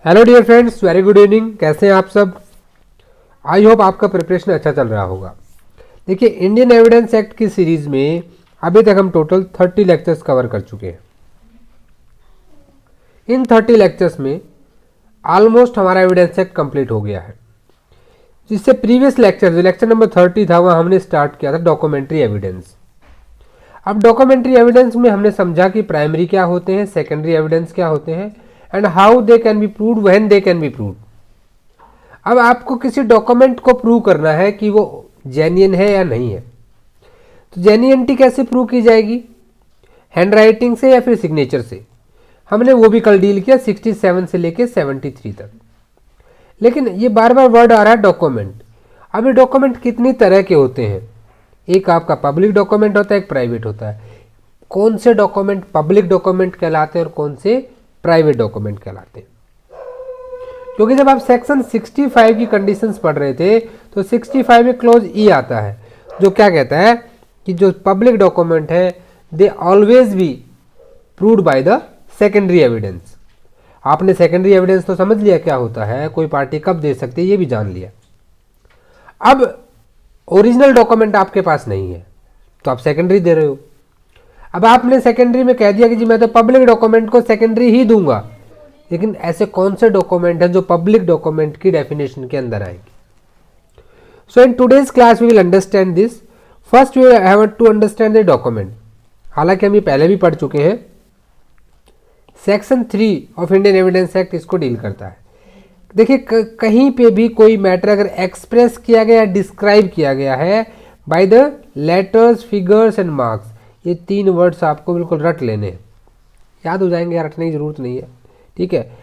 Hello dear friends, very good evening. कैसे हैं आप सब? आई होप आपका प्रिपरेशन अच्छा चल रहा होगा। देखिए, इंडियन एविडेंस एक्ट की सीरीज में अभी तक हम टोटल 30 लेक्चर्स कवर कर चुके हैं। इन 30 लेक्चर्स में ऑलमोस्ट हमारा एविडेंस एक्ट कंप्लीट हो गया है। जिससे प्रीवियस लेक्चर, जो लेक्चर नंबर 30 था, वह हमने स्टार्ट किया था डॉक्यूमेंट्री एविडेंस। अब डॉक्यूमेंट्री एविडेंस में हमने समझा कि प्राइमरी क्या होते हैं, सेकेंडरी एविडेंस क्या होते हैं, and how they can be proved, when they can be proved. अब आपको किसी डॉक्यूमेंट को प्रूव करना है कि वो जेन्युइन है या नहीं है। तो जेन्युइनिटी कैसे प्रूव की जाएगी? हैंड राइटिंग से या फिर सिग्नेचर से? हमने वो भी कल डील किया 67 से लेके 73 तक। लेकिन ये बार बार वर्ड आ रहा है डॉक्यूमेंट। अब ये डॉक्यूमेंट कितनी तरह के होते हैं? एक आपका पब्लिक डॉक्यूमेंट होता है, एक प्राइवेट होता है। कौन से डॉक्यूमेंट पब्लिक डॉक्यूमेंट कहलाते हैं और कौन से प्राइवेट डॉक्यूमेंट कहलाते हैं? क्योंकि जब आप सेक्शन 65 की कंडीशंस पढ़ रहे थे तो 65 में क्लोज ई आता है, जो क्या कहता है कि जो पब्लिक डॉक्यूमेंट है they always be proved by the secondary evidence. आपने सेकेंडरी एविडेंस तो समझ लिया क्या होता है, कोई पार्टी कब दे सकती है ये भी जान लिया। अब ओरिजिनल डॉक्यूमेंट आपके पास नहीं है तो आप सेकेंडरी दे रहे हो। अब आपने सेकेंडरी में कह दिया कि जी मैं तो पब्लिक डॉक्यूमेंट को सेकेंडरी ही दूंगा, लेकिन ऐसे कौन से डॉक्यूमेंट हैं जो पब्लिक डॉक्यूमेंट की डेफिनेशन के अंदर आएंगे? So in today's class we will understand this. First we have to understand the document. हालांकि हम ये पहले भी पढ़ चुके हैं। Section 3 of Indian evidence act इसको डील करता है। देखिए, कहीं पे भी कोई मैटर अगर एक्सप्रेस किया गया, डिस्क्राइब किया गया है by the letters, figures and marks, ये 3 वर्ड्स आपको बिल्कुल रट लेने हैं, याद हो जाएंगे, रटने की जरूरत नहीं है, ठीक है।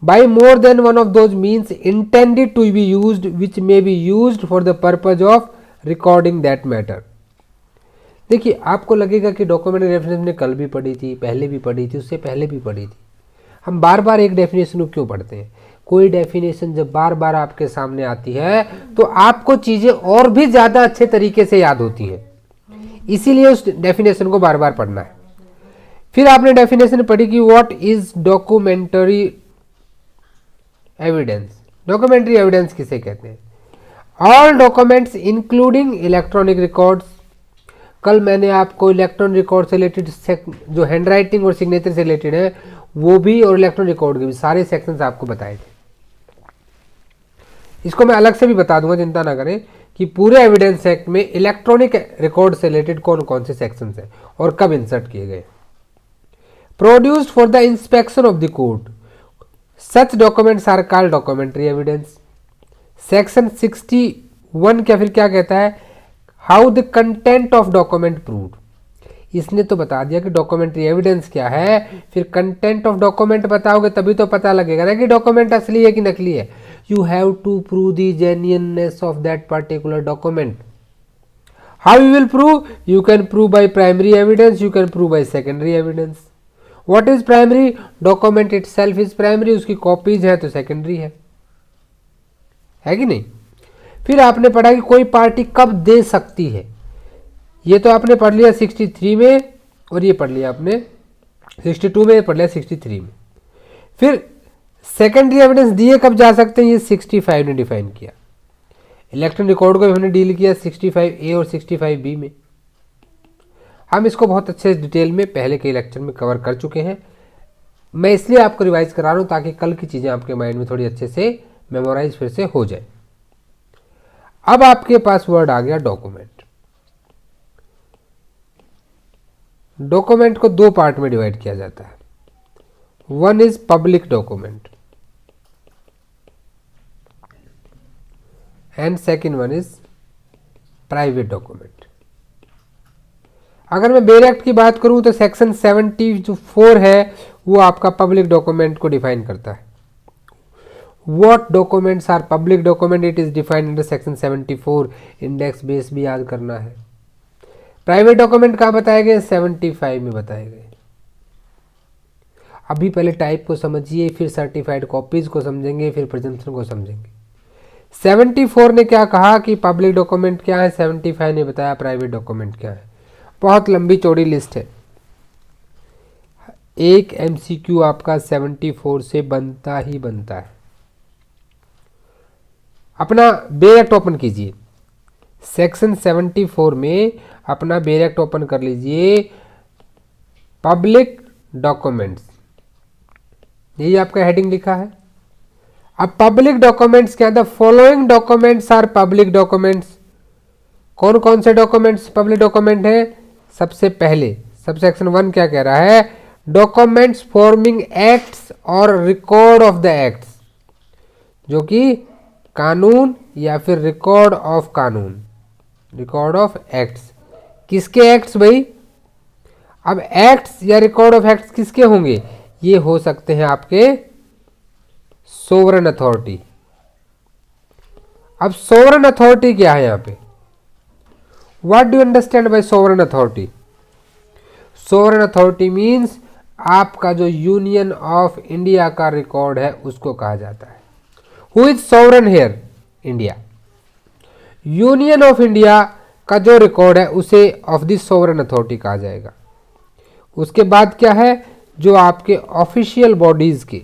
By more than one of those means intended to be used which may be used for the purpose of recording that matter. देखिए, आपको लगेगा कि डॉक्यूमेंट डेफिनेशन ने कल भी पढ़ी थी, पहले भी पढ़ी थी, उससे पहले भी पढ़ी थी। हम बार बार एक डेफिनेशन को क्यों पढ़ते हैं? कोई डेफिनेशन जब बार बार आपके सामने आती है तो आपको चीजें और भी ज्यादा अच्छे तरीके से याद होती हैं, इसीलिए उस डेफिनेशन को बार बार पढ़ना है। फिर आपने डेफिनेशन पढ़ी कि what is documentary evidence. Documentary evidence किसे कहते हैं? All documents including electronic records. कल मैंने आपको इलेक्ट्रॉनिक रिकॉर्ड से रिलेटेड जो हैंड राइटिंग और सिग्नेचर से रिलेटेड है वो भी, और इलेक्ट्रॉनिक रिकॉर्ड के भी सारे सेक्शंस आपको बताए थे। इसको मैं अलग से भी बता दूंगा, चिंता ना करें, कि पूरे एविडेंस एक्ट में इलेक्ट्रॉनिक रिकॉर्ड से रिलेटेड कौन कौन से सेक्शंस हैं और कब इंसर्ट किए गए। Produced for the inspection of the court, such documents are called documentary evidence. Section 61 क्या फिर क्या कहता है? How the content of document proved. इसने तो बता दिया कि डॉक्यूमेंट्री एविडेंस क्या है, फिर कंटेंट ऑफ डॉक्यूमेंट बताओगे तभी तो पता लगेगा ना कि डॉक्यूमेंट असली है कि नकली है। You have to prove the genuineness of that particular document. How you will prove? You can prove by primary evidence, you can prove by secondary evidence. What is primary? Document itself is primary, उसकी copies है तो secondary है कि नहीं? फिर आपने पढ़ा कि कोई पार्टी कब दे सकती है, ये तो आपने पढ़ लिया 63 में, और ये पढ़ लिया आपने 62 में, पढ़ लिया 63 में। फिर सेकेंडरी एविडेंस दिए कब जा सकते हैं, ये 65 ने डिफाइन किया। इलेक्ट्रॉनिक रिकॉर्ड को हमने डील किया 65A और 65B में। हम इसको बहुत अच्छे डिटेल में पहले के लेक्चर में कवर कर चुके हैं। मैं इसलिए आपको रिवाइज करा रहा हूं ताकि कल की चीजें आपके माइंड में थोड़ी अच्छे से मेमोराइज फिर से हो जाए। अब आपके पास वर्ड आ गया डॉक्यूमेंट। डॉक्यूमेंट को 2 पार्ट में डिवाइड किया जाता है। One is public document and second one is private document. अगर मैं बेल एक्ट की बात करूं तो सेक्शन 74 है वो आपका पब्लिक डॉक्यूमेंट को डिफाइन करता है। What documents are public document, it is defined under section 74। Index base भी याद करना है। प्राइवेट डॉक्यूमेंट कहाँ बताए गए? 75 में बताए गए। अभी पहले टाइप को समझिए, फिर सर्टिफाइड कॉपीज को समझेंगे, फिर प्रेजेंटेशन को समझेंगे। 74 ने क्या कहा कि पब्लिक डॉक्यूमेंट क्या है, 75 ने बताया प्राइवेट डॉक्यूमेंट क्या है। बहुत लंबी चौड़ी लिस्ट है। एक MCQ आपका 74 से बनता ही बनता है। अपना बेयर एक्ट ओपन कीजिए, सेक्शन 74 में अपना बेयर एक्ट ओपन कर लीजिए, पब्लिक डॉक्यूमेंट्स, यही आपका हेडिंग लिखा है। अब पब्लिक डॉक्यूमेंट्स के अंदर following documents are public documents. कौन कौन से डॉक्यूमेंट्स पब्लिक डॉक्यूमेंट है? सबसे पहले सब सेक्शन 1 क्या कह रहा है? डॉक्यूमेंट्स फॉर्मिंग एक्ट्स और रिकॉर्ड ऑफ द एक्ट्स, जो कि कानून या फिर रिकॉर्ड ऑफ कानून, रिकॉर्ड ऑफ एक्ट्स। किसके एक्ट्स भाई? अब एक्ट्स या रिकॉर्ड ऑफ एक्ट्स किसके होंगे? ये हो सकते हैं आपके सोवरेन अथॉरिटी। अब सोवरेन अथॉरिटी क्या है यहां पे? What do you understand bye sovereign authority? Sovereign authority means आपका जो यूनियन ऑफ इंडिया का रिकॉर्ड है उसको कहा जाता है। Who is sovereign here? India. Union of India का जो रिकॉर्ड है उसे ऑफ द सोवरेन अथॉरिटी कहा जाएगा। उसके बाद क्या है? जो आपके ऑफिशियल बॉडीज के,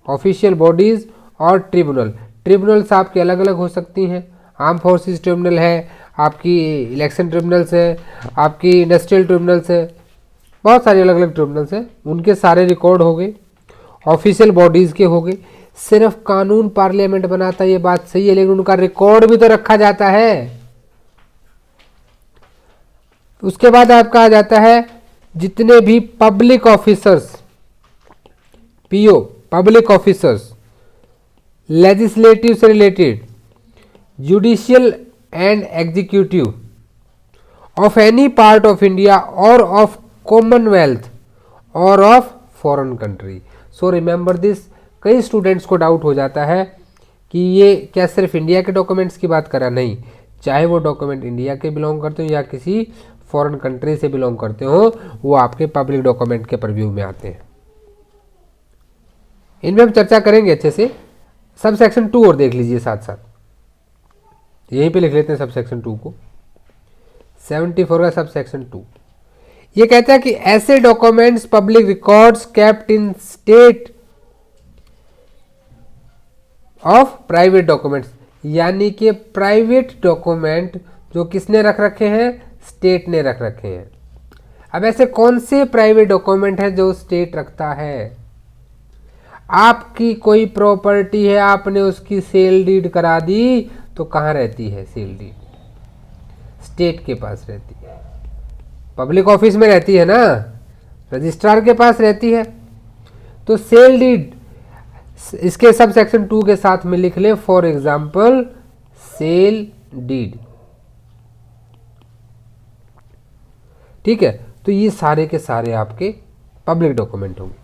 ऑफिशियल बॉडीज और ट्रिब्यूनल, ट्रिब्यूनल्स आपके अलग अलग हो सकती हैं। आर्म फोर्सेस ट्रिब्यूनल है, आपकी इलेक्शन ट्रिब्यूनल्स है, आपकी इंडस्ट्रियल ट्रिब्यूनल्स है, बहुत सारे अलग अलग ट्रिब्यूनल्स हैं, उनके सारे रिकॉर्ड हो गए, ऑफिशियल बॉडीज के हो गए। सिर्फ कानून पार्लियामेंट बनाता है, ये बात सही है, लेकिन उनका रिकॉर्ड भी तो रखा जाता है। उसके बाद आपका आ जाता है जितने भी public officers, PO, public officers, legislative से related, judicial and executive of any part of India और ऑफ कॉमनवेल्थ और of foreign country. So remember this. कई स्टूडेंट्स को डाउट हो जाता है कि ये क्या सिर्फ इंडिया के डॉक्यूमेंट्स की बात करा? नहीं, चाहे वो डॉक्यूमेंट इंडिया के बिलोंग करते हो या किसी फॉरेन कंट्री से बिलोंग करते हो, वो आपके पब्लिक डॉक्यूमेंट के परव्यू में आते हैं। इनमें हम चर्चा करेंगे अच्छे से। सब सेक्शन 2 और देख लीजिए साथ साथ, यहीं पे लिख लेते हैं सब सेक्शन 2 को। 74 का सब सेक्शन 2 ये कहता है कि ऐसे documents public records kept in state of private documents, यानी कि प्राइवेट डॉक्यूमेंट जो किसने रख रखे हैं? स्टेट ने रख रखे हैं। अब ऐसे कौन से प्राइवेट डॉक्यूमेंट हैं जो स्टेट रखता है? आपकी कोई प्रॉपर्टी है, आपने उसकी सेल डीड करा दी, तो कहाँ रहती है सेल डीड? स्टेट के पास रहती है, पब्लिक ऑफिस में रहती है ना, रजिस्ट्रार के पास रहती है। तो सेल डीड इसके सब सेक्शन 2 के साथ में लिख ले, फॉर एग्जाम्पल सेल डीड। ठीक है, तो ये सारे के सारे आपके पब्लिक डॉक्यूमेंट होंगे।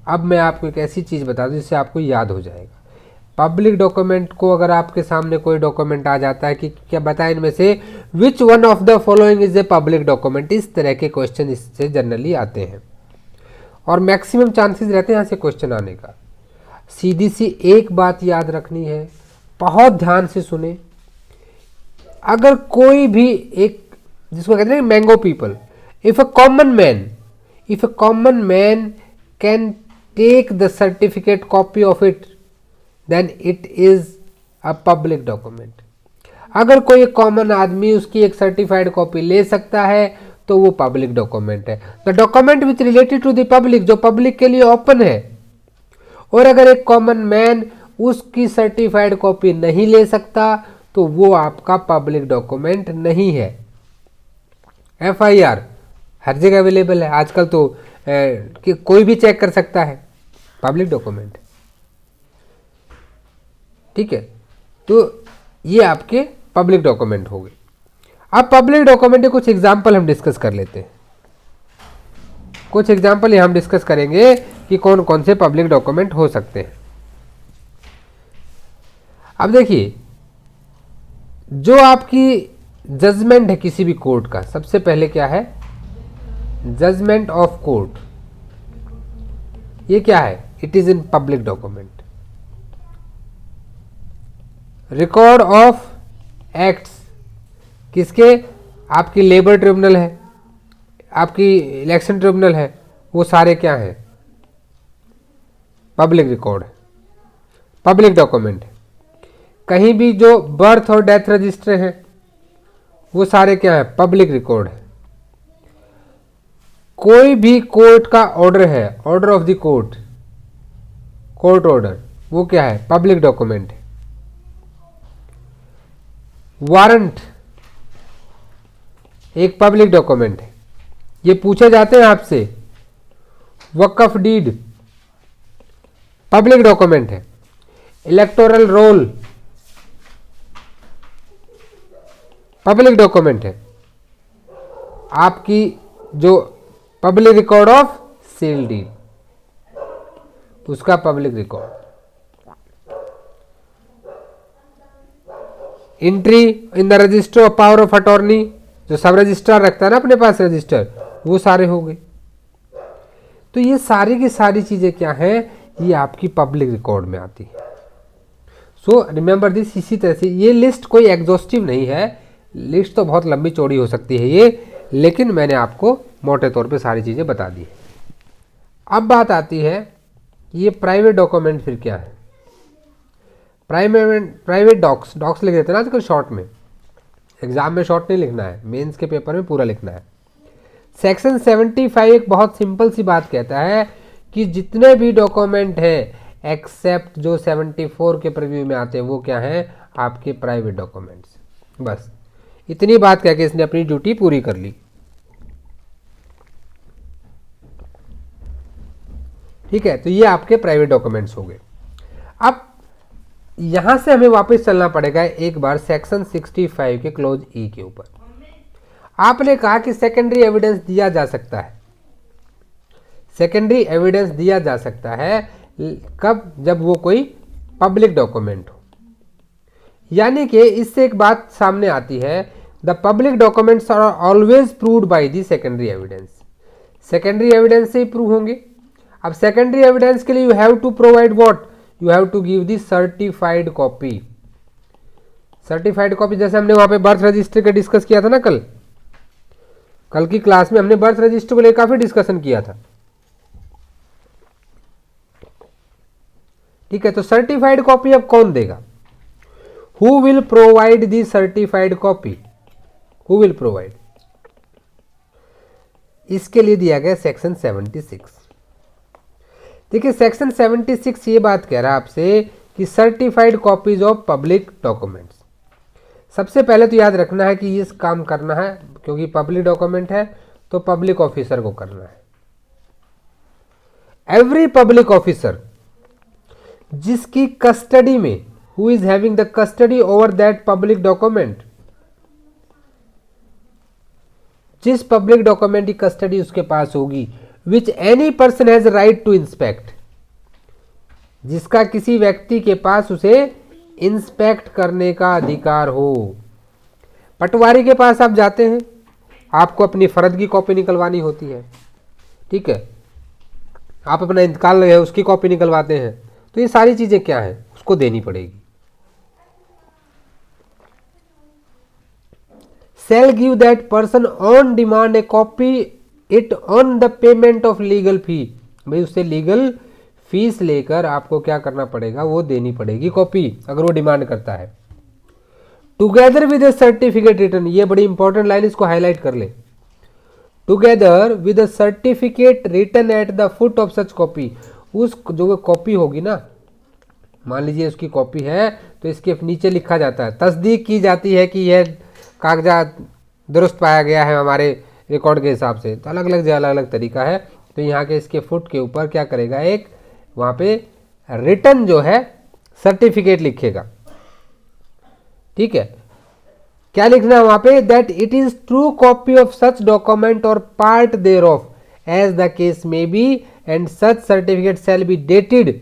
अब मैं आपको एक ऐसी चीज बता दूं जिससे आपको याद हो जाएगा। पब्लिक डॉक्यूमेंट को अगर आपके सामने कोई डॉक्यूमेंट आ जाता है कि क्या बताएं इनमें से which one of the following is a public document, इस तरह के क्वेश्चन इससे जनरली आते हैं और मैक्सिमम चांसेस रहते हैं यहाँ से क्वेश्चन आने का। सीधी सी एक बात याद रखनी है, बहुत ध्यान से सुने। अगर कोई भी एक, जिसको कहते हैं mango people, if a common man can take the certificate copy of it, then it is a public document. अगर कोई कॉमन आदमी उसकी एक सर्टिफाइड कॉपी ले सकता है तो वो पब्लिक डॉक्यूमेंट है। The document which related to the public, जो पब्लिक के लिए ओपन है, और अगर एक कॉमन मैन उसकी सर्टिफाइड कॉपी नहीं ले सकता तो वो आपका पब्लिक डॉक्यूमेंट नहीं है। FIR हर जगह अवेलेबल है आजकल, तो कि कोई भी चेक कर सकता है, पब्लिक डॉक्यूमेंट। ठीक है, तो ये आपके पब्लिक डॉक्यूमेंट हो गए। अब पब्लिक डॉक्यूमेंट के कुछ एग्जाम्पल हम डिस्कस कर लेते हैं। कुछ एग्जाम्पल हम डिस्कस करेंगे कि कौन कौन से पब्लिक डॉक्यूमेंट हो सकते हैं। अब देखिए, जो आपकी जजमेंट है किसी भी कोर्ट का, सबसे पहले क्या है? Judgment of court. ये क्या है? It is in public document. Record of acts किसके? आपकी लेबर ट्रिब्यूनल है, आपकी इलेक्शन ट्रिब्यूनल है, वो सारे क्या हैं, पब्लिक रिकॉर्ड है, पब्लिक डॉक्यूमेंट है। कहीं भी जो बर्थ और डेथ रजिस्टर है वो सारे क्या है, पब्लिक रिकॉर्ड है। कोई भी कोर्ट का ऑर्डर है, order of the court, court order, वो क्या है, पब्लिक डॉक्यूमेंट है। वारंट एक पब्लिक डॉक्यूमेंट है। ये पूछे जाते हैं आपसे, वक्फ डीड पब्लिक डॉक्यूमेंट है। इलेक्टोरल रोल पब्लिक डॉक्यूमेंट है। आपकी जो public record of sale deed, उसका public record. Entry in the register of power of attorney, जो सब रजिस्ट्रार रखता है ना अपने पास रजिस्टर, वो सारे हो गए। तो ये सारी की सारी चीजें क्या हैं, ये आपकी पब्लिक रिकॉर्ड में आती है। सो रिमेंबर दिस। इसी तरह से ये लिस्ट कोई एग्जॉस्टिव नहीं है, लिस्ट तो बहुत लंबी चौड़ी हो सकती है ये, लेकिन मैंने आपको मोटे तौर पे सारी चीजें बता दी है। अब बात आती है ये प्राइवेट डॉक्यूमेंट फिर क्या है। प्राइवेट डॉक्स लिख देते हैं ना आजकल शॉर्ट में, एग्जाम में शॉर्ट नहीं लिखना है, मेंस के पेपर में पूरा लिखना है। सेक्शन 75 एक बहुत सिंपल सी बात कहता है कि जितने भी डॉक्यूमेंट हैं एक्सेप्ट जो 74 के प्रीव्यू में आते हैं वो क्या हैं, आपके प्राइवेट डॉक्यूमेंट्स। बस इतनी बात कह के इसने अपनी ड्यूटी पूरी कर ली। ठीक है, तो ये आपके प्राइवेट डॉक्यूमेंट्स हो गए। अब यहां से हमें वापस चलना पड़ेगा एक बार सेक्शन 65 के क्लोज ई के ऊपर। आपने कहा कि सेकेंडरी एविडेंस दिया जा सकता है। सेकेंडरी एविडेंस दिया जा सकता है कब, जब वो कोई पब्लिक डॉक्यूमेंट हो। यानी कि इससे एक बात सामने आती है, the public documents are always proved by the secondary evidence. Secondary evidence से ही प्रूव होंगे। अब सेकेंडरी एविडेंस के लिए you have to provide what, you have to give the certified copy. Certified copy जैसे हमने वहां पे बर्थ रजिस्टर का डिस्कस किया था ना, कल की क्लास में हमने बर्थ रजिस्टर को लेकर काफी डिस्कशन किया था। ठीक है, तो सर्टिफाइड कॉपी अब कौन देगा, who will provide the certified copy, who will provide, इसके लिए दिया गया सेक्शन 76। देखिए सेक्शन 76 ये बात कह रहा है आपसे कि certified copies of public documents. सबसे पहले तो याद रखना है कि ये काम करना है, क्योंकि पब्लिक डॉक्यूमेंट है तो पब्लिक ऑफिसर को करना है। एवरी पब्लिक ऑफिसर जिसकी कस्टडी में, who is having the custody over that public document, जिस पब्लिक डॉक्यूमेंट की कस्टडी उसके पास होगी, which any person has right to inspect, जिसका किसी व्यक्ति के पास उसे इंस्पेक्ट करने का अधिकार हो। पटवारी के पास आप जाते हैं, आपको अपनी फर्द की कॉपी निकलवानी होती है। ठीक है, आप अपना इंतकाल है उसकी कॉपी निकलवाते हैं, तो ये सारी चीजें क्या है, उसको देनी पड़ेगी। shall give that person on demand a copy it on the payment of legal fee। भाई उससे लीगल फीस लेकर आपको क्या करना पड़ेगा, वो देनी पड़ेगी कॉपी, अगर वो डिमांड करता है। Together with a certificate return, ये बड़ी इंपॉर्टेंट लाइन, इसको हाईलाइट कर ले। Together with a certificate return at the foot of such copy, उस जो कॉपी होगी ना, मान लीजिए उसकी कॉपी है तो इसके नीचे लिखा जाता है, तस्दीक की जाती है कि यह कागजात दुरुस्त पाया गया है हमारे रिकॉर्ड के हिसाब से। तो अलग अलग तरीका है। तो यहाँ के इसके फुट के ऊपर क्या करेगा, एक वहाँ पे रिटर्न जो है सर्टिफिकेट लिखेगा। ठीक है, क्या लिखना है वहाँ पे, that it is true copy of such document और part there of as the case may be and such certificate shall be dated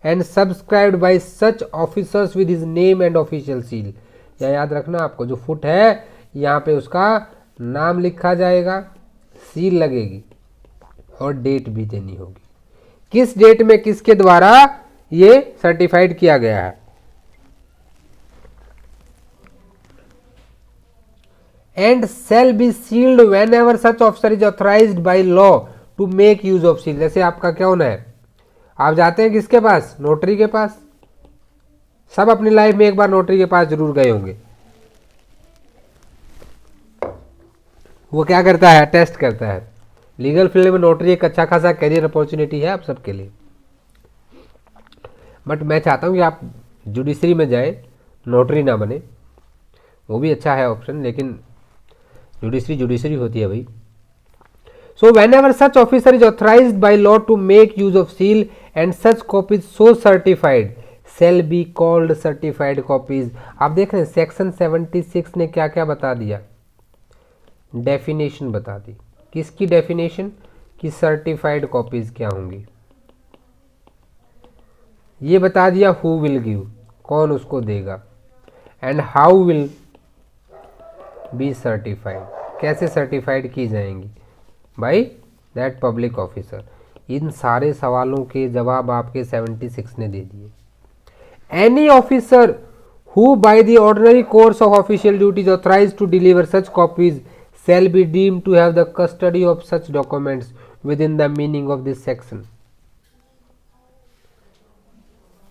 and subscribed by such officers with his name and official seal. या याद रखना, आपको जो foot है यहाँ पे उसका नाम लिखा जाएगा, सील लगेगी और डेट भी देनी होगी, किस डेट में किसके द्वारा ये सर्टिफाइड किया गया है। And shall be sealed whenever such officer is authorised by law to make use of seal. जैसे आपका क्या होना है, आप जाते हैं किसके पास, नोटरी के पास। सब अपनी लाइफ में एक बार नोटरी के पास जरूर गए होंगे। वो क्या करता है, टेस्ट करता है। लीगल फील्ड में नोटरी एक अच्छा खासा करियर अपॉर्चुनिटी है आप सबके लिए। बट मैं चाहता हूँ कि आप जुडिशरी में जाए, नोटरी ना बने, वो भी अच्छा है ऑप्शन, लेकिन जुडिशरी होती है भाई। So whenever such officer is authorised by law to make use of seal and such copies so certified shall be called certified copies. आप देख रहे हैं सेक्शन 76 ने क्या क्या बता दिया, डेफिनेशन बता दी। किसकी डेफिनेशन, कि सर्टिफाइड कॉपीज क्या होंगी। ये बता दिया हु विल गिव, कौन उसको देगा, and how will be certified, कैसे सर्टिफाइड की जाएंगी, बाय दैट पब्लिक ऑफिसर। इन सारे सवालों के जवाब आपके 76 ने दे दिए। Any officer who by the ordinary course of official duties authorised to deliver such copies shall be deemed to have the custody of such documents within the meaning of this section।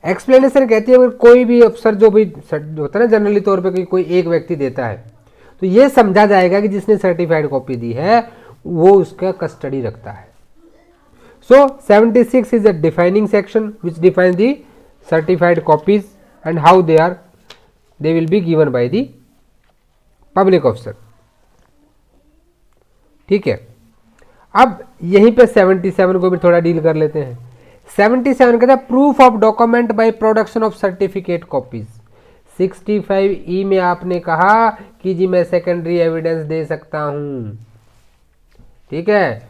Explanation कहती है अगर कोई भी अफसर जो भी होता है ना जनरली तौर पे कोई एक व्यक्ति देता है तो ये समझा जाएगा कि जिसने सर्टिफाइड कॉपी दी है वो उसका कस्टडी रखता है। सो 76 is a defining section which defines the certified copies and how they will be given by the public officer. ठीक है, अब यहीं पे 77 को भी थोड़ा डील कर लेते हैं। 77 कहता है proof of document by production of certificate copies. 65E में आपने कहा कि जी मैं सेकेंडरी एविडेंस दे सकता हूं, ठीक है,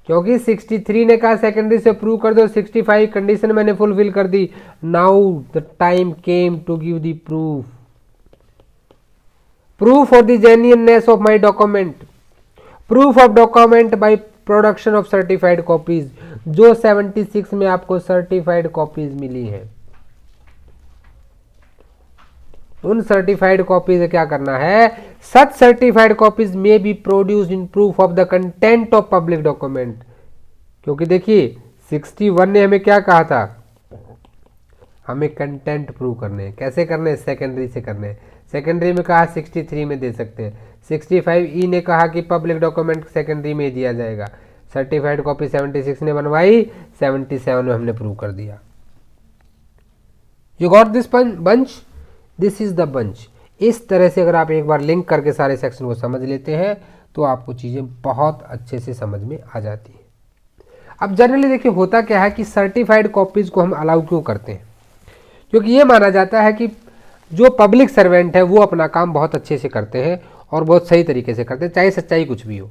क्योंकि 63 ने कहा सेकेंडरी से प्रूव कर दो, 65 कंडीशन मैंने फुलफिल कर दी। Now the time came to give the proof for the genuineness of my document, proof of document by production of certified copies. जो 76 में आपको सर्टिफाइड कॉपीज मिली है उन सर्टिफाइड कॉपीज से क्या करना है, सच सर्टिफाइड कॉपीज में be produced in proof of the content of public document. क्योंकि देखिए 61 ने हमें क्या कहा था, हमें कंटेंट प्रूव करने हैं। कैसे करने हैं, सेकेंडरी से करने हैं। सेकेंडरी में कहा 63 में दे सकते हैं। 65E ने कहा कि पब्लिक डॉक्यूमेंट सेकेंडरी में दिया जाएगा। सर्टिफाइड कॉपी 76 ने बनवाई, 77 में हमने प्रूव कर दिया। You got this bunch, this is the bunch. इस तरह से अगर आप एक बार लिंक करके सारे सेक्शन को समझ लेते हैं तो आपको चीज़ें बहुत अच्छे से समझ में आ जाती है। अब जनरली देखिए होता क्या है कि सर्टिफाइड कॉपीज को हम अलाउ क्यों करते हैं, क्योंकि ये माना जाता है कि जो पब्लिक सर्वेंट है वो अपना काम बहुत अच्छे से करते हैं और बहुत सही तरीके से करते हैं, चाहे सच्चाई कुछ भी हो।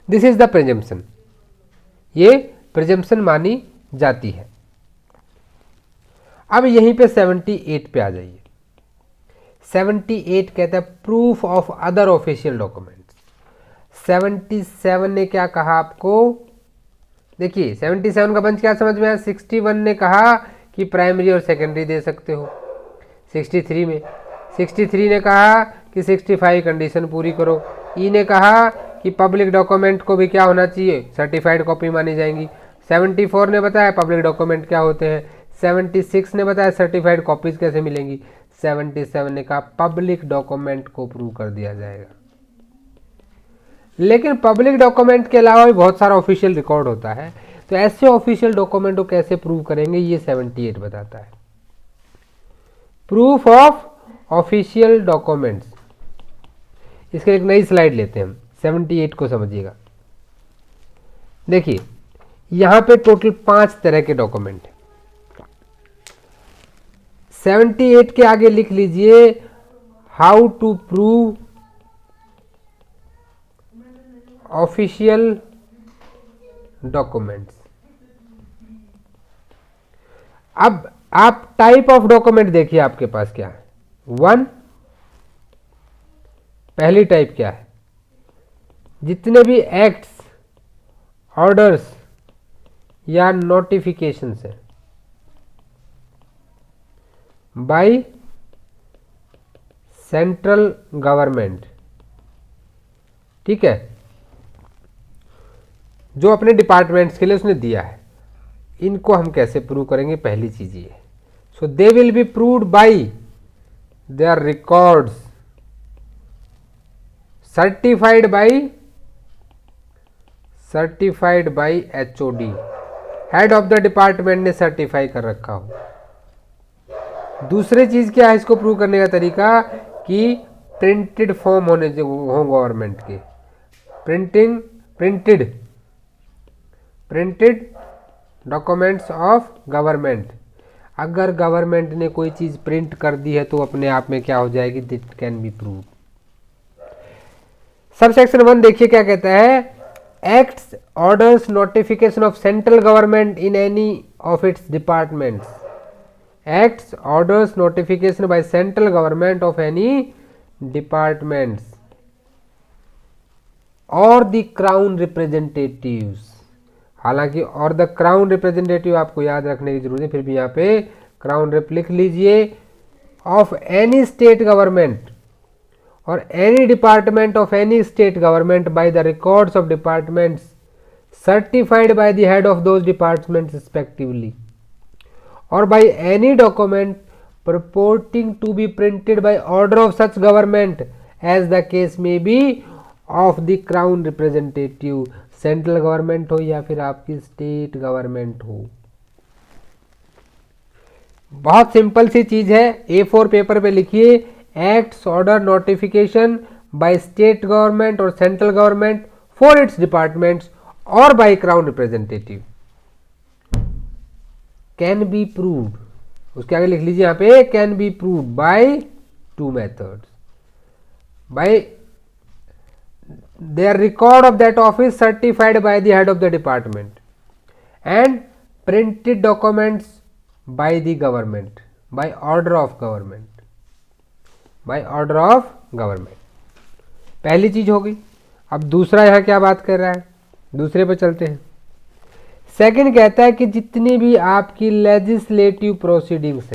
दिस इज द प्रिजम्पशन, ये प्रिजम्पशन मानी जाती है। अब यहीं पे 78 पे आ जाइए। 78 कहता है proof of other official documents. 77 ने क्या कहा आपको, देखिए 77 का बंच क्या समझ में आया। 61 ने कहा कि प्राइमरी और सेकेंडरी दे सकते हो 63 में। 63 ने कहा कि 65 कंडीशन पूरी करो। ई ने कहा कि पब्लिक डॉक्यूमेंट को भी क्या होना चाहिए, सर्टिफाइड कॉपी मानी जाएंगी। 74 ने बताया पब्लिक डॉक्यूमेंट क्या होते हैं। 76 ने बताया सर्टिफाइड कॉपीज कैसे मिलेंगी। 77 ने कहा पब्लिक डॉक्यूमेंट को प्रूव कर दिया जाएगा। लेकिन पब्लिक डॉक्यूमेंट के अलावा भी बहुत सारा ऑफिशियल रिकॉर्ड होता है, तो ऐसे ऑफिशियल डॉक्यूमेंट को कैसे प्रूव करेंगे ये 78 बताता है। प्रूफ ऑफ ऑफिशियल डॉक्यूमेंट्स, इसके एक नई स्लाइड लेते हैं हम। 78 को समझिएगा। देखिए यहां पे टोटल 5 तरह के डॉक्यूमेंट है। 78 के आगे लिख लीजिए how to prove official documents. अब आप टाइप ऑफ डॉक्यूमेंट देखिए आपके पास क्या है। 1, पहली टाइप क्या है, जितने भी एक्ट्स, ऑर्डर्स या नोटिफिकेशंस है बाय सेंट्रल गवर्नमेंट ठीक है, जो अपने डिपार्टमेंट्स के लिए उसने दिया है। इनको हम कैसे प्रूव करेंगे, पहली चीज ये। So they will be proved by their records certified by HOD, head of the department ने सर्टिफाई कर रखा हो। दूसरी चीज क्या है इसको प्रूव करने का तरीका, कि प्रिंटेड फॉर्म होने हो गवर्नमेंट के, प्रिंटेड डॉक्यूमेंट्स ऑफ गवर्नमेंट। अगर गवर्नमेंट ने कोई चीज प्रिंट कर दी है तो अपने आप में क्या हो जाएगी, that can be prove. Sub section 1 देखिए क्या कहता है, acts orders notification of central government in any of its departments, acts orders notification by central government of any departments और द क्राउन रिप्रेजेंटेटिव्स। हालांकि और द क्राउन रिप्रेजेंटेटिव आपको याद रखने की जरूरत है, फिर भी यहाँ पे क्राउन रिप लिख लीजिए, ऑफ एनी स्टेट गवर्नमेंट और any department of any state government by the records of departments certified by the head of those departments respectively, or by any document purporting to be printed by order of such government as the case may be of the crown representative, central government हो या फिर आपकी state government हो। बहुत simple सी चीज है, A4 paper पे लिखिए, acts order notification by state government और central government for its departments और by crown representative can be proved, उसके आगे लिख लीजिए यहाँ पे, can be proved by 2 methods, by their record of that office certified by the head of the department and printed documents by the government by order of government, पहली चीज हो गई। अब दूसरा यहां क्या बात कर रहा है, दूसरे पर चलते हैं। सेकंड कहता है कि जितनी भी आपकी लेजिस्लेटिव प्रोसीडिंग्स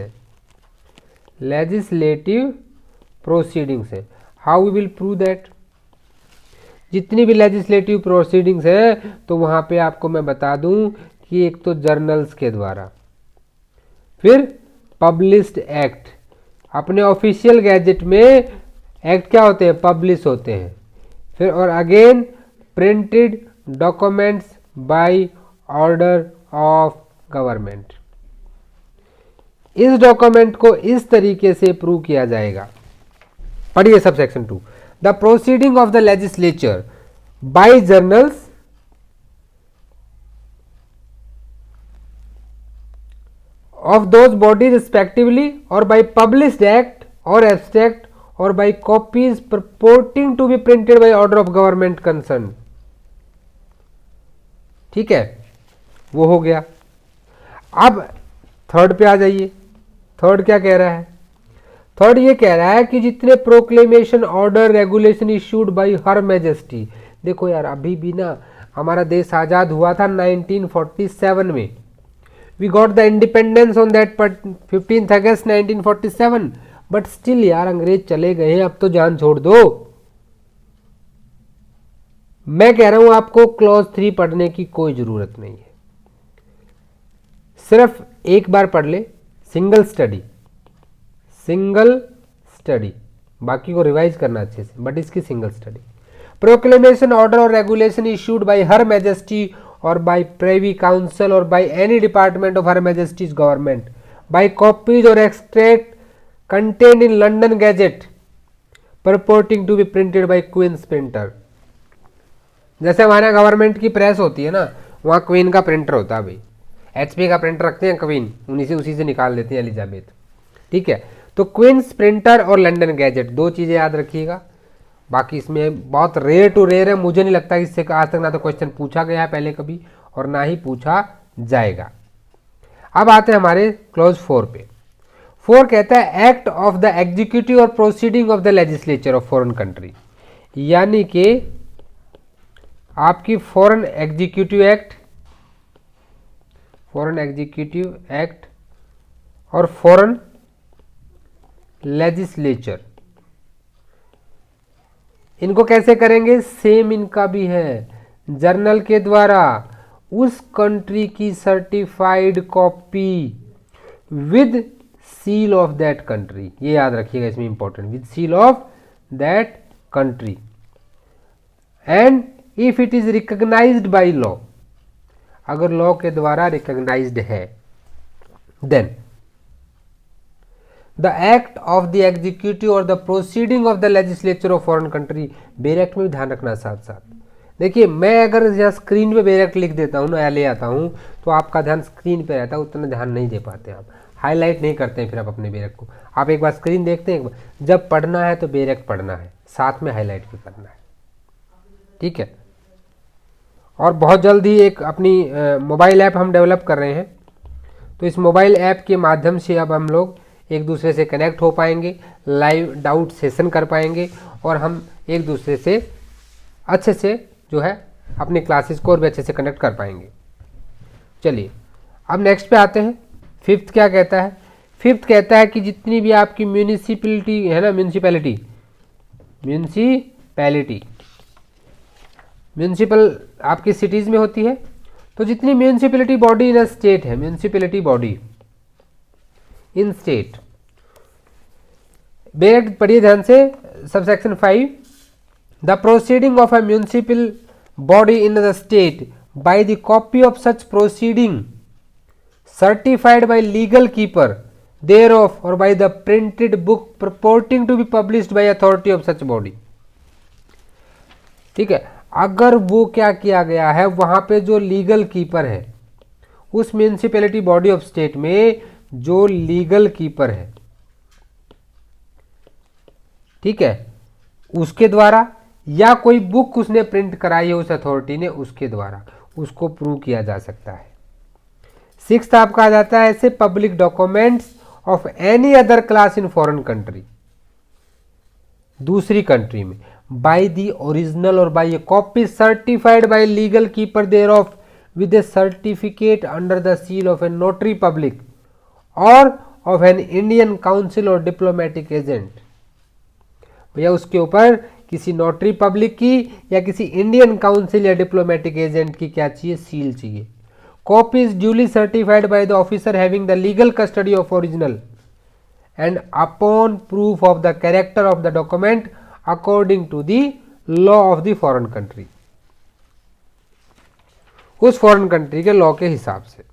है, how we will prove that. जितनी भी लेजिस्लेटिव प्रोसीडिंग्स है तो वहां पे आपको मैं बता दूं कि एक तो जर्नल्स के द्वारा, फिर पब्लिश्ड एक्ट, अपने ऑफिशियल गैजेट में एक्ट क्या होते हैं, पब्लिश होते हैं, फिर और again printed documents by order of government. इस डॉक्यूमेंट को इस तरीके से प्रूव किया जाएगा। पढ़िए sub section 2, the proceeding of the legislature by journals of those bodies respectively or by published act or abstract or by copies purporting to be printed by order of government concerned। ठीक है, वो हो गया। अब third पे आ जाइए। Third क्या कह रहा है, थर्ड ये कह रहा है कि जितने proclamation order regulation issued by her majesty. देखो यार, अभी भी ना हमारा देश आजाद हुआ था 1947 में, we got the independence on that 15 August 1947, but still यार अंग्रेज चले गए, अब तो जान छोड़ दो। मैं कह रहा हूं आपको क्लॉज 3 पढ़ने की कोई जरूरत नहीं है, सिर्फ एक बार पढ़ ले, सिंगल स्टडी, बाकी को रिवाइज करना अच्छे से, बट इसकी सिंगल स्टडी। प्रोक्लेमेशन ऑर्डर और regulation issued by her majesty और बाय प्रिवी काउंसिल और by any department of her majesty's government by copies और extract contained in London gazette purporting to be printed by queen's printer. जैसे हमारे government की press होती है ना, वहां क्वीन का प्रिंटर होता है भाई, HP का प्रिंटर रखते हैं क्वीन, उसी से निकाल देते हैं एलिजाबेथ। ठीक है, तो क्वींस प्रिंटर और लंदन गैजेट, दो चीजें याद रखिएगा। बाकी इसमें बहुत रेयर टू रेयर है, मुझे नहीं लगता कि इससे आज तक ना तो क्वेश्चन पूछा गया है पहले कभी और ना ही पूछा जाएगा। अब आते हैं हमारे क्लॉज 4 पे। 4 कहता है एक्ट ऑफ द एग्जीक्यूटिव और proceeding of the legislature of foreign country, यानी कि आपकी फॉरेन एग्जीक्यूटिव एक्ट और फॉरेन लेजिस्लेचर, इनको कैसे करेंगे, सेम इनका भी है, जर्नल के द्वारा उस कंट्री की certified copy with seal of that country, ये याद रखिएगा, इसमें important, with seal of that country, and if it is recognised by law, अगर लॉ के द्वारा रिकॉग्नाइज्ड है, then the act of the executive और the proceeding of the legislature of foreign country, बेरेक्ट में भी ध्यान रखना साथ साथ। देखिए मैं अगर यहाँ स्क्रीन पे बेरेक्ट लिख देता हूँ ना, ले आता हूँ, तो आपका ध्यान स्क्रीन पे रहता है, उतना ध्यान नहीं दे पाते आप, हाईलाइट नहीं करते हैं फिर आप अपने बेरेक्ट को। आप एक बार स्क्रीन देखते हैं, एक बार जब पढ़ना है तो बेरेक्ट पढ़ना है, साथ में हाईलाइट भी करना है, ठीक है। और बहुत जल्द ही एक अपनी मोबाइल ऐप हम डेवलप कर रहे हैं, तो इस मोबाइल ऐप के माध्यम से अब हम लोग एक दूसरे से कनेक्ट हो पाएंगे, लाइव डाउट सेशन कर पाएंगे, और हम एक दूसरे से अच्छे से जो है अपनी क्लासेस को और भी अच्छे से कनेक्ट कर पाएंगे। चलिए अब नेक्स्ट पे आते हैं। फिफ्थ क्या कहता है, फिफ्थ कहता है कि जितनी भी आपकी म्यूनिसिपैलिटी है ना, म्यूनिसिपल आपकी सिटीज़ में होती है, तो जितनी म्यूनिसिपैलिटी बॉडी इन स्टेट है, म्यूनिसिपैलिटी बॉडी इन स्टेट, बेरेक्ट पढ़िए ध्यान से, subsection 5, the proceeding of a municipal body in the state by the copy of such proceeding certified by legal keeper thereof or by the printed book purporting to be published by authority of such body। ठीक है, अगर वो क्या किया गया है, वहां पे जो लीगल कीपर है, उस म्यूनिसिपैलिटी बॉडी ऑफ स्टेट में जो लीगल कीपर है, ठीक है, उसके द्वारा या कोई बुक उसने प्रिंट कराई है उस अथॉरिटी ने, उसके द्वारा उसको प्रूव किया जा सकता है। सिक्स्थ आपका आ जाता है ऐसे public documents of any other class in foreign country, दूसरी कंट्री में, बाय द ओरिजिनल और by a copy certified by legal keeper thereof with a certificate under the seal of a notary public और of an Indian council और diplomatic agent. भैया उसके ऊपर किसी notary public की या किसी इंडियन काउंसिल या डिप्लोमेटिक एजेंट की क्या चाहिए, सील चाहिए। Copy is duly certified by the officer having the legal custody of original and upon proof of the character of the document according to the law of the foreign country, उस foreign country के law के हिसाब से।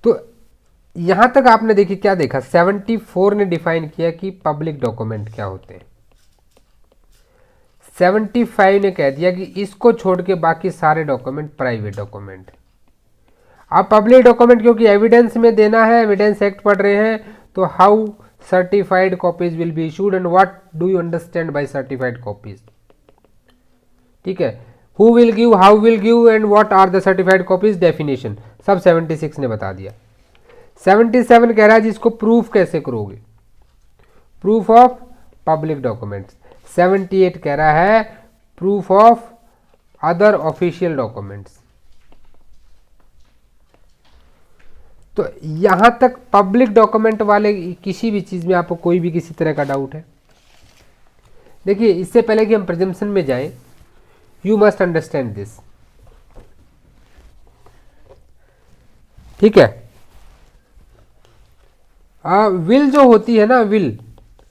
तो यहां तक आपने देखिए क्या देखा, 74 ने डिफाइन किया कि पब्लिक डॉक्यूमेंट क्या होते हैं, 75 ने कह दिया कि इसको छोड़ के बाकी सारे डॉक्यूमेंट प्राइवेट डॉक्यूमेंट। अब पब्लिक डॉक्यूमेंट क्योंकि एविडेंस में देना है, एविडेंस एक्ट पढ़ रहे हैं, तो how certified copies will be issued and what do you understand by certified copies. ठीक है, who will give, how will give and what are the certified copies, definition sub 76 ने बता दिया। 77 कह रहा है जिसको प्रूफ कैसे करोगे, प्रूफ ऑफ पब्लिक डॉक्यूमेंट्स। 78 कह रहा है proof of other official documents. तो यहां तक पब्लिक डॉक्यूमेंट वाले किसी भी चीज में आपको कोई भी किसी तरह का डाउट है, देखिए इससे पहले कि हम प्रिजम्पशन में जाएं, यू मस्ट अंडरस्टैंड दिस। ठीक है, विल जो होती है ना, विल,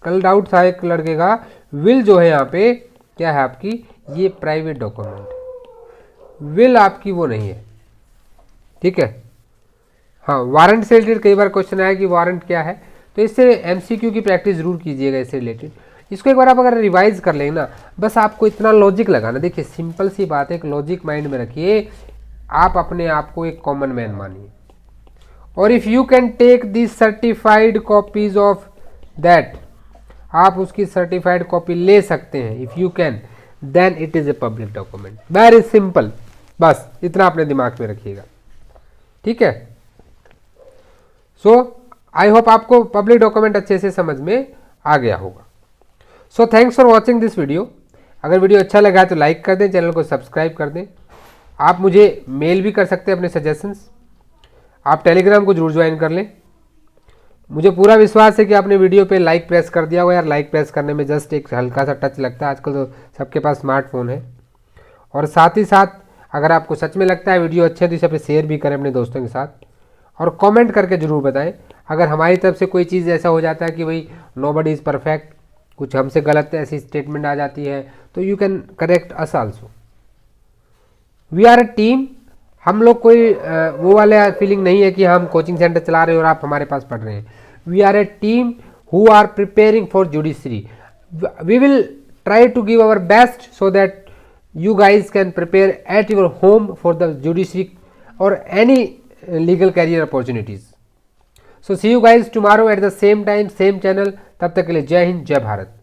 कल डाउट था एक लड़के का, विल जो है यहाँ पे क्या है आपकी, ये प्राइवेट डॉक्यूमेंट, विल आपकी वो नहीं है। ठीक है, हाँ, वारंट से रिलेटेड कई बार क्वेश्चन आया कि वारंट क्या है, तो इससे एमसीक्यू की प्रैक्टिस जरूर कीजिएगा इससे रिलेटेड। इसको एक बार आप अगर रिवाइज कर लेंगे ना, बस आपको इतना लॉजिक लगाना, देखिए सिंपल सी बात है, एक लॉजिक माइंड में रखिए, आप अपने आप को एक कॉमन मैन मानिए, और if you can take this certified copies of that, आप उसकी सर्टिफाइड कॉपी ले सकते हैं, if you can, then it is a public document. Very simple, बस इतना अपने दिमाग में रखिएगा। ठीक है, सो आई होप आपको पब्लिक डॉक्यूमेंट अच्छे से समझ में आ गया होगा। So thanks for watching this video. अगर वीडियो अच्छा लगा तो लाइक कर दें, चैनल को सब्सक्राइब कर दें। आप मुझे मेल भी कर सकते हैं अपने सजेशंस, आप टेलीग्राम को जरूर ज्वाइन कर लें। मुझे पूरा विश्वास है कि आपने वीडियो पे लाइक प्रेस कर दिया होगा यार। लाइक प्रेस करने में जस्ट एक हल्का सा टच लगता है, आजकल तो सबके पास स्मार्टफोन है। और साथ ही साथ अगर आपको सच में लगता है वीडियो अच्छे तो इसे पे शेयर भी करें अपने दोस्तों के साथ, और कमेंट करके ज़रूर बताएं अगर हमारी तरफ से कोई चीज़ ऐसा हो जाता है कि भाई नोबडी इज़ परफेक्ट, कुछ हमसे गलत ऐसी स्टेटमेंट आ जाती है तो you can correct us also. We are a team. हम लोग कोई वो वाले फीलिंग नहीं है कि हम कोचिंग सेंटर चला रहे हैं और आप हमारे पास पढ़ रहे हैं। We are a team who are preparing for judiciary. We will try to give our best so that you guys can prepare at your home for the judiciary or any legal career opportunities. So see you guys tomorrow at the same time, same channel. तब तक के लिए जय हिंद, जय भारत।